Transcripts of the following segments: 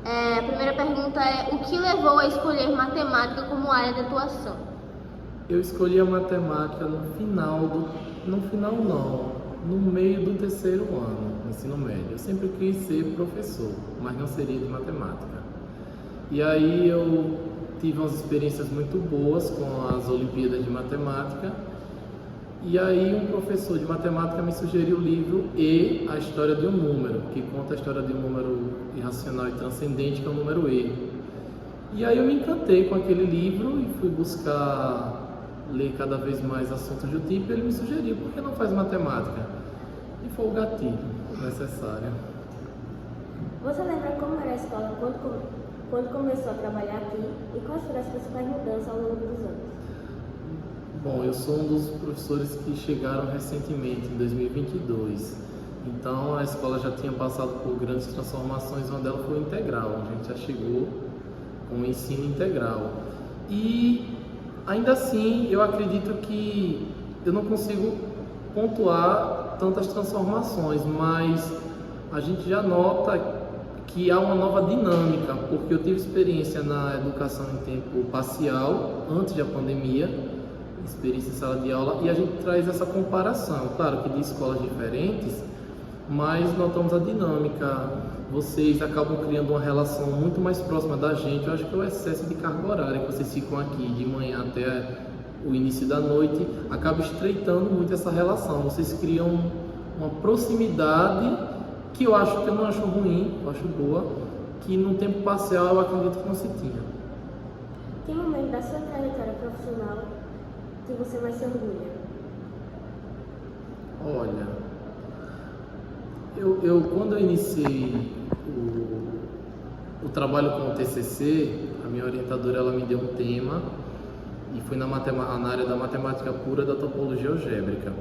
A primeira pergunta é: o que levou a escolher matemática como área de atuação? Eu escolhi a matemática no meio do terceiro ano, no ensino médio. Eu sempre quis ser professor, mas não seria de matemática. E aí eu tive umas experiências muito boas com as Olimpíadas de Matemática. E aí um professor de matemática me sugeriu o livro E, a História de um Número, que conta a história de um número irracional e transcendente, que é o número E. E aí eu me encantei com aquele livro e fui buscar ler cada vez mais assuntos do tipo, e ele me sugeriu: por que não faz matemática? E foi o gatilho necessário. Você lembra como era a escola quando começou a trabalhar aqui e quais foram as principais mudanças ao longo dos anos? Bom, eu sou um dos professores que chegaram recentemente, em 2022. Então a escola já tinha passado por grandes transformações, uma delas foi o integral. A gente já chegou com o ensino integral. E ainda assim, eu acredito que eu não consigo pontuar tantas transformações, mas a gente já nota que há uma nova dinâmica, porque eu tive experiência na educação em tempo parcial, antes da pandemia, experiência em sala de aula, e a gente traz essa comparação, claro que de escolas diferentes, mas notamos a dinâmica. Vocês acabam criando uma relação muito mais próxima da gente. Eu acho que é o excesso de carga horária que vocês ficam aqui de manhã até o início da noite acaba estreitando muito essa relação. Vocês criam uma proximidade que eu não acho ruim, eu acho boa, que no tempo parcial eu acredito que não se tinha. Que momento da sua trajetória profissional que você mais se orgulha? Olha, quando eu iniciei o trabalho com o TCC, a minha orientadora ela me deu um tema e foi na área da matemática pura, da topologia algébrica.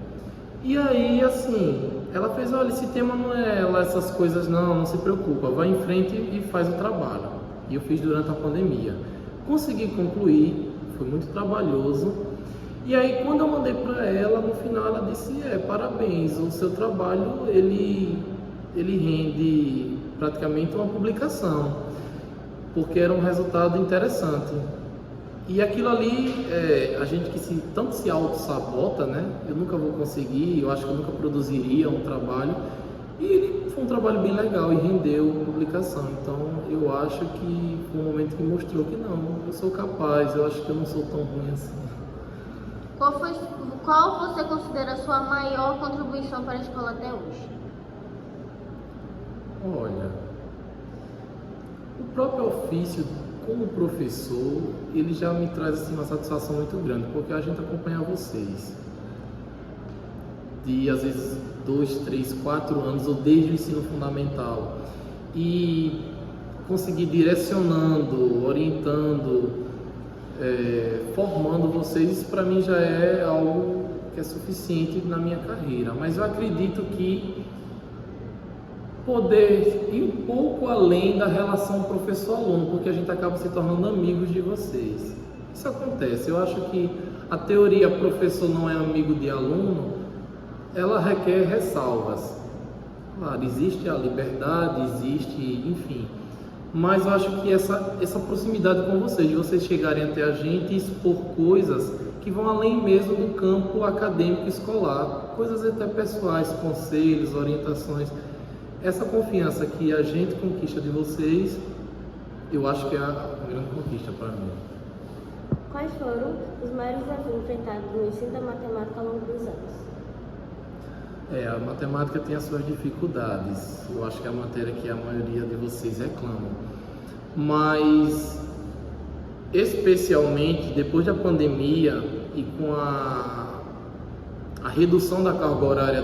E aí, assim, ela fez: olha, esse tema não é lá essas coisas, não se preocupa, vai em frente e faz o trabalho. E eu fiz durante a pandemia. Consegui concluir, foi muito trabalhoso. E aí, quando eu mandei para ela, no final ela disse: parabéns, o seu trabalho, ele rende praticamente uma publicação, porque era um resultado interessante. E aquilo ali, a gente que tanto se auto-sabota, né? Eu nunca vou conseguir, eu acho que eu nunca produziria um trabalho. E ele foi um trabalho bem legal e rendeu publicação. Então, eu acho que foi um momento que mostrou que não, eu sou capaz, eu acho que eu não sou tão ruim assim. Qual você considera a sua maior contribuição para a escola até hoje? Olha, o próprio ofício como professor, ele já me traz assim, uma satisfação muito grande, porque a gente acompanha vocês de às vezes 2, 3, 4 anos, ou desde o ensino fundamental, e conseguir direcionando, orientando, formando vocês, para mim já é algo que é suficiente na minha carreira. Mas eu acredito que poder ir um pouco além da relação professor-aluno, porque a gente acaba se tornando amigos de vocês. Isso acontece. Eu acho que a teoria professor não é amigo de aluno, ela requer ressalvas. Claro, existe a liberdade, enfim. Mas eu acho que essa proximidade com vocês, de vocês chegarem até a gente e expor coisas que vão além mesmo do campo acadêmico escolar, coisas até pessoais, conselhos, orientações. Essa confiança que a gente conquista de vocês, eu acho que é a grande conquista para mim. Quais foram os maiores desafios enfrentados no ensino da matemática ao longo dos anos? A matemática tem as suas dificuldades. Eu acho que é a matéria que a maioria de vocês reclamam. Mas, especialmente depois da pandemia e com a redução da carga horária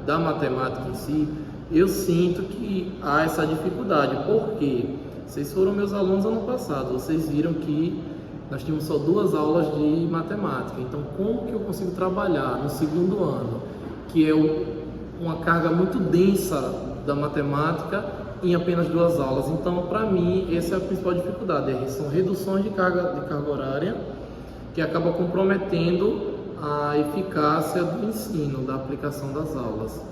da matemática em si, eu sinto que há essa dificuldade. Por quê? Vocês foram meus alunos ano passado, vocês viram que nós tínhamos só 2 aulas de matemática. Então, como que eu consigo trabalhar no segundo ano, que é uma carga muito densa da matemática, em apenas 2 aulas? Então, para mim, essa é a principal dificuldade. São reduções de carga horária que acaba comprometendo a eficácia do ensino, da aplicação das aulas.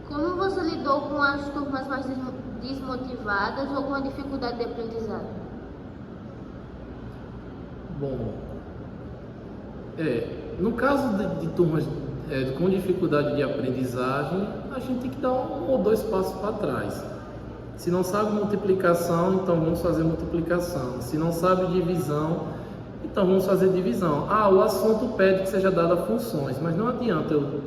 Como você lidou com as turmas mais desmotivadas ou com a dificuldade de aprendizagem? Bom, no caso de turmas com dificuldade de aprendizagem, a gente tem que dar um ou dois passos para trás. Se não sabe multiplicação, então vamos fazer multiplicação. Se não sabe divisão, então vamos fazer divisão. O assunto pede que seja dada funções, mas não adianta eu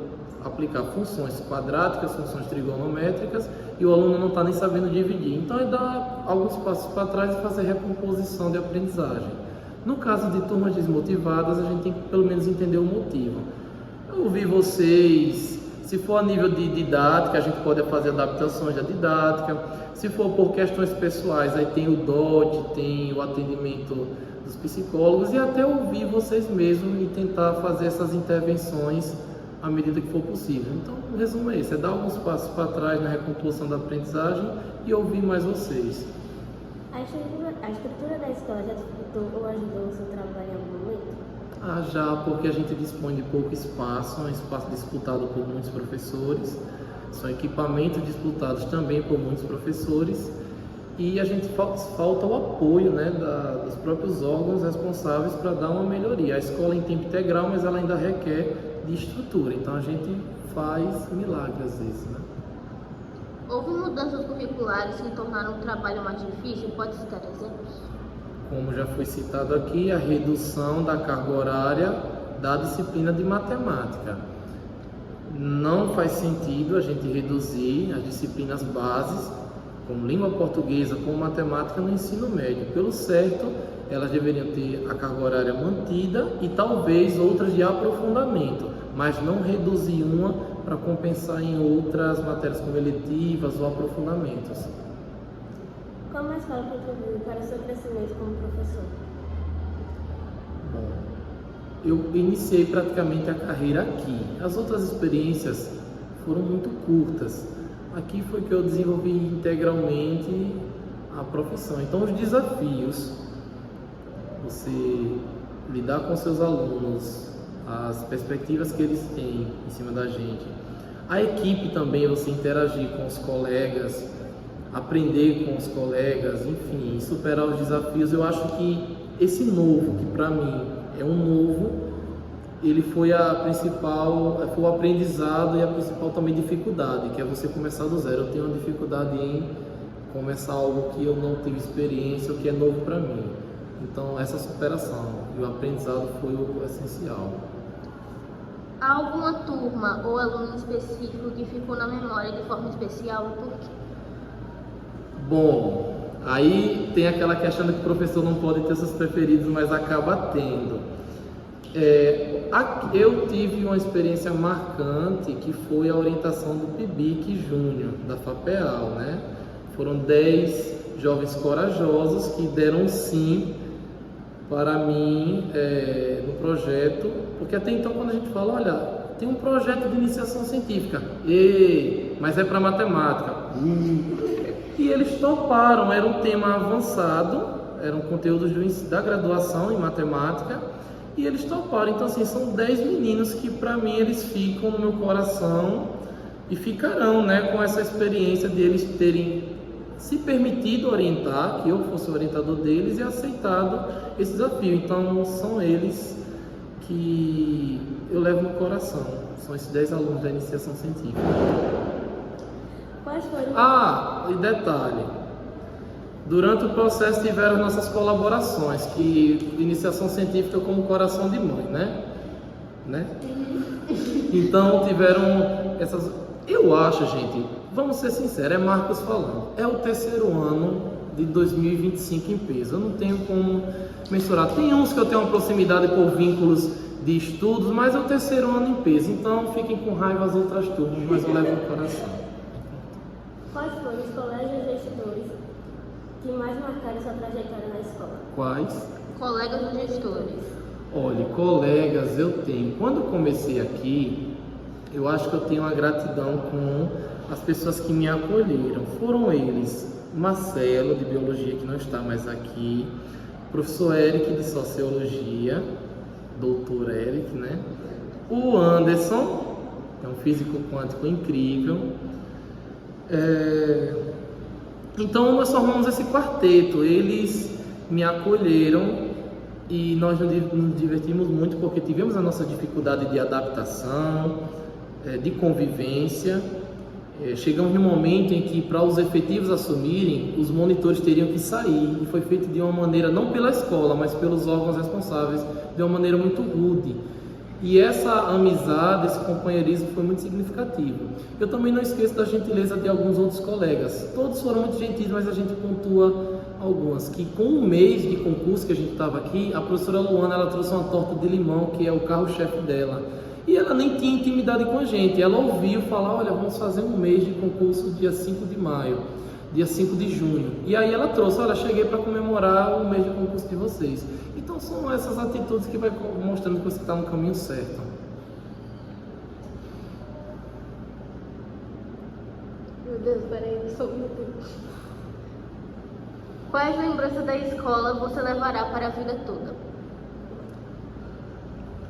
aplicar funções quadráticas, funções trigonométricas e o aluno não está nem sabendo dividir. Então é dar alguns passos para trás e fazer recomposição de aprendizagem. No caso de turmas desmotivadas, a gente tem que pelo menos entender o motivo. Eu ouvi vocês, se for a nível de didática, a gente pode fazer adaptações da didática. Se for por questões pessoais, aí tem o DOT, tem o atendimento dos psicólogos e até ouvir vocês mesmos e tentar fazer essas intervenções à medida que for possível. Então, o resumo é esse, é dar alguns passos para trás na recomposição da aprendizagem e ouvir mais vocês. A estrutura da escola já dificultou ou ajudou o seu trabalho em algum momento? Já, porque a gente dispõe de pouco espaço, é um espaço disputado por muitos professores, são equipamentos disputados também por muitos professores e a gente falta o apoio, né, dos próprios órgãos responsáveis para dar uma melhoria. A escola é em tempo integral, mas ela ainda requer de estrutura, então a gente faz milagre às vezes, né? Houve mudanças curriculares que tornaram o trabalho mais difícil? Pode citar exemplos? Como já foi citado aqui, a redução da carga horária da disciplina de matemática. Não faz sentido a gente reduzir as disciplinas bases, como língua portuguesa, como matemática, no ensino médio. Pelo certo, elas deveriam ter a carga horária mantida e talvez outras de aprofundamento, mas não reduzir uma para compensar em outras matérias como eletivas ou aprofundamentos. Como a escola contribuiu para o seu crescimento como professor? Bom, eu iniciei praticamente a carreira aqui. As outras experiências foram muito curtas. Aqui foi que eu desenvolvi integralmente a profissão. Então, os desafios, você lidar com seus alunos, as perspectivas que eles têm em cima da gente, a equipe também, você interagir com os colegas, aprender com os colegas, enfim, superar os desafios. Eu acho que esse novo, que para mim é um novo, ele foi foi o aprendizado e a principal também dificuldade, que é você começar do zero. Eu tenho uma dificuldade em começar algo que eu não tive experiência, o que é novo para mim. Então, essa superação e o aprendizado foi o essencial. Há alguma turma ou aluno específico que ficou na memória de forma especial e por quê? Bom, aí tem aquela questão de que o professor não pode ter seus preferidos, mas acaba tendo. Eu tive uma experiência marcante que foi a orientação do PIBIC Júnior, da FAPEAL, né? Foram 10 jovens corajosos que deram sim para mim no projeto, porque até então quando a gente fala, olha, tem um projeto de iniciação científica, mas é para matemática, e eles toparam, era um tema avançado, eram conteúdos da graduação em matemática, e eles toparam. Então assim, são 10 meninos que para mim eles ficam no meu coração e ficarão, né, com essa experiência de eles terem se permitido orientar, que eu fosse o orientador deles e aceitado esse desafio. Então são eles que eu levo no coração, são esses 10 alunos da iniciação científica. Quais foram? E detalhe, durante o processo tiveram nossas colaborações, que iniciação científica como coração de mãe, né? Então tiveram essas, eu acho, gente, vamos ser sinceros, é Marcos falando, é o terceiro ano de 2025 em peso, eu não tenho como mensurar. Tem uns que eu tenho uma proximidade por vínculos de estudos, mas é o terceiro ano em peso, então fiquem com raiva as outras turmas, mas eu levo no coração. Quais foram os colégios e gestores que mais marcaram sua trajetória na escola? Quais? Colegas e gestores. Olha, colegas eu tenho. Quando eu comecei aqui, eu acho que eu tenho uma gratidão com as pessoas que me acolheram. Foram eles, Marcelo, de Biologia, que não está mais aqui, professor Eric, de Sociologia, doutor Eric, né? O Anderson, que é um físico quântico incrível. Então nós formamos esse quarteto, eles me acolheram e nós nos divertimos muito porque tivemos a nossa dificuldade de adaptação, de convivência. Chegamos num momento em que, para os efetivos assumirem, os monitores teriam que sair, e foi feito de uma maneira, não pela escola, mas pelos órgãos responsáveis, de uma maneira muito rude. E essa amizade, esse companheirismo foi muito significativo. Eu também não esqueço da gentileza de alguns outros colegas. Todos foram muito gentis, mas a gente pontua algumas. Que com um mês de concurso que a gente estava aqui, a professora Luana, ela trouxe uma torta de limão, que é o carro-chefe dela. E ela nem tinha intimidade com a gente. Ela ouviu falar, olha, vamos fazer um mês de concurso dia 5 de maio, dia 5 de junho. E aí ela trouxe, olha, cheguei para comemorar o mês de concurso de vocês. Então são essas atitudes que vai mostrando que você está no caminho certo. Meu Deus, peraí, só um minuto. Quais lembranças da escola você levará para a vida toda?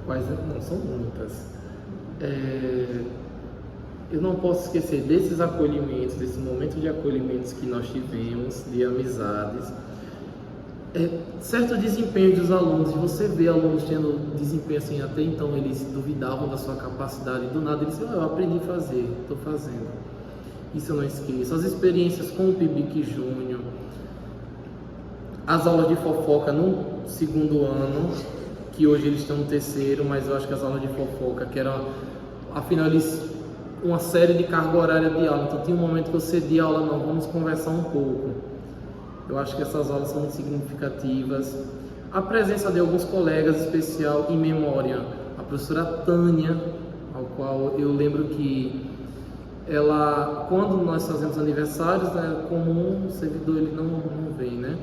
Quais não são muitas. Eu não posso esquecer desses acolhimentos, desse momento de acolhimentos que nós tivemos, de amizades. Certo desempenho dos alunos, e você vê alunos tendo desempenho assim, até então eles duvidavam da sua capacidade, do nada eles disseram, eu aprendi a fazer, estou fazendo. Isso eu não esqueço. As experiências com o PIBIC Júnior, as aulas de fofoca no segundo ano, que hoje eles estão no terceiro, mas eu acho que as aulas de fofoca, que eram, afinal, uma série de carga horária de aula, então tinha um momento que eu cedi a aula, não, vamos conversar um pouco. Eu acho que essas aulas são muito significativas. A presença de alguns colegas, especial em memória, a professora Tânia, ao qual eu lembro que ela, quando nós fazemos aniversários, é comum o servidor ele não vem, né?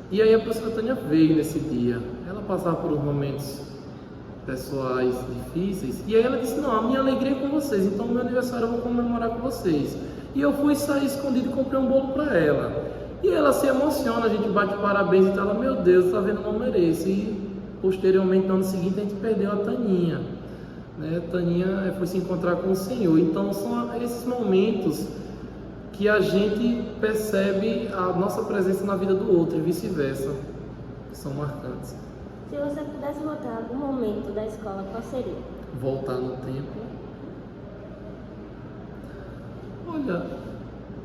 E aí a professora Tânia veio nesse dia. Ela passava por uns momentos pessoais difíceis, e aí ela disse, não, a minha alegria é com vocês, então o meu aniversário eu vou comemorar com vocês. E eu fui sair escondido e comprei um bolo para ela. E ela se emociona, a gente bate parabéns e fala, meu Deus, tá vendo, não mereço. E posteriormente, no ano seguinte, a gente perdeu a Taninha. Né? A Taninha foi se encontrar com o Senhor. Então são esses momentos que a gente percebe a nossa presença na vida do outro e vice-versa, que são marcantes. Se você pudesse voltar a algum momento da escola, qual seria? Voltar no tempo? Olha,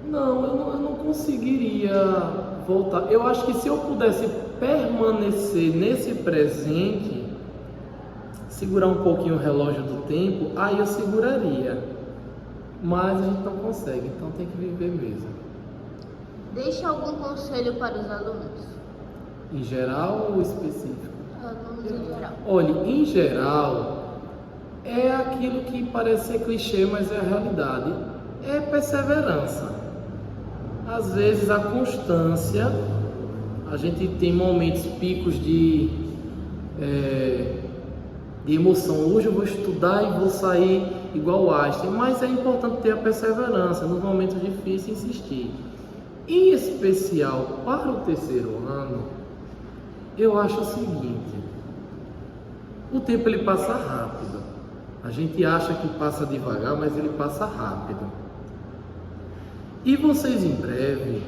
não, eu não conseguiria voltar. Eu acho que se eu pudesse permanecer nesse presente, segurar um pouquinho o relógio do tempo, aí eu seguraria. Mas a gente não consegue, então tem que viver mesmo. Deixe algum conselho para os alunos? Em geral ou específico? Alunos em geral. Olha, em geral, é aquilo que parece ser clichê, mas é a realidade. É perseverança. Às vezes a constância, a gente tem momentos, picos de emoção. Hoje eu vou estudar e vou sair igual o Einstein, mas é importante ter a perseverança, nos momentos difíceis insistir. Em especial para o terceiro ano, eu acho o seguinte, o tempo ele passa rápido. A gente acha que passa devagar, mas ele passa rápido. E vocês em breve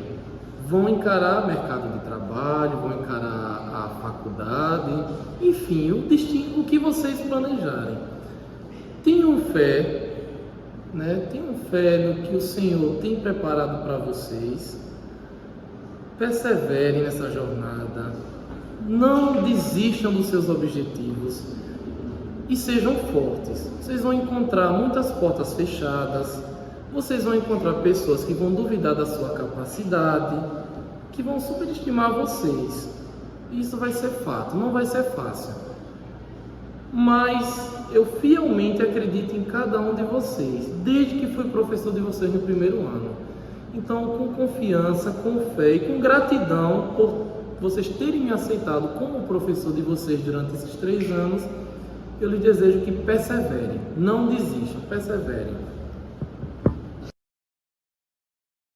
vão encarar o mercado de trabalho, vão encarar a faculdade, enfim, o destino, o que vocês planejarem. Tenham fé, né? Tenham fé no que o Senhor tem preparado para vocês. Perseverem nessa jornada. Não desistam dos seus objetivos e sejam fortes. Vocês vão encontrar muitas portas fechadas. Vocês vão encontrar pessoas que vão duvidar da sua capacidade, que vão superestimar vocês. Isso vai ser fato, não vai ser fácil. Mas eu fielmente acredito em cada um de vocês, desde que fui professor de vocês no primeiro ano. Então, com confiança, com fé e com gratidão por vocês terem me aceitado como professor de vocês durante esses 3 anos, eu lhes desejo que perseverem, não desistam, perseverem.